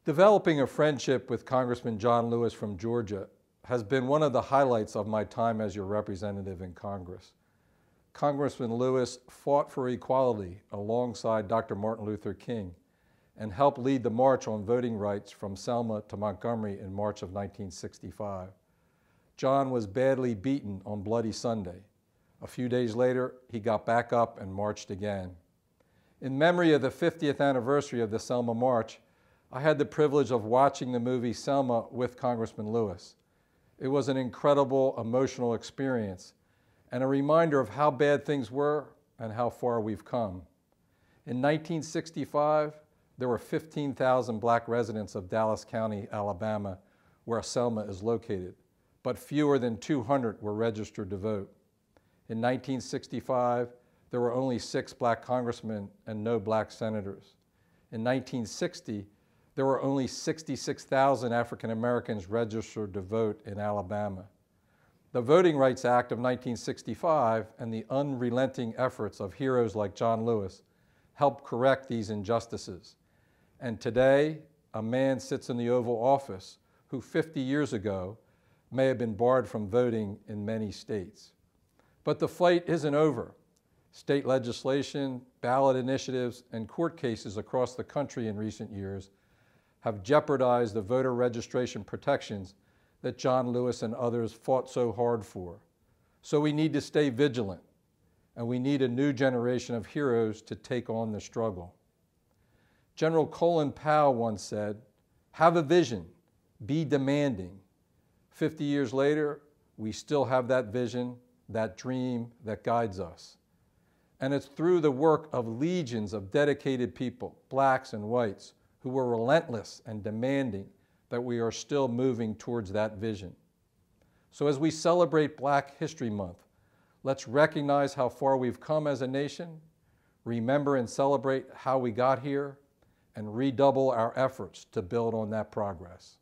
Developing a friendship with Congressman John Lewis from Georgia has been one of the highlights of my time as your representative in Congress. Congressman Lewis fought for equality alongside Dr. Martin Luther King and helped lead the march on voting rights from Selma to Montgomery in March of 1965. John was badly beaten on Bloody Sunday. A few days later, he got back up and marched again. In memory of the 50th anniversary of the Selma March, I had the privilege of watching the movie Selma with Congressman Lewis. It was an incredible emotional experience and a reminder of how bad things were and how far we've come. In 1965, there were 15,000 black residents of Dallas County, Alabama, where Selma is located, but fewer than 200 were registered to vote. In 1965, there were only 6 black congressmen and no black senators. In 1960, there were only 66,000 African Americans registered to vote in Alabama. The Voting Rights Act of 1965 and the unrelenting efforts of heroes like John Lewis helped correct these injustices. And today, a man sits in the Oval Office who 50 years ago may have been barred from voting in many states. But the fight isn't over. State legislation, ballot initiatives, and court cases across the country in recent years have jeopardized the voter registration protections that John Lewis and others fought so hard for. So we need to stay vigilant, and we need a new generation of heroes to take on the struggle. General Colin Powell once said, "Have a vision, be demanding." 50 years later, we still have that vision, that dream that guides us. And it's through the work of legions of dedicated people, blacks and whites, who were relentless and demanding, that we are still moving towards that vision. So as we celebrate Black History Month, let's recognize how far we've come as a nation, remember and celebrate how we got here, and redouble our efforts to build on that progress.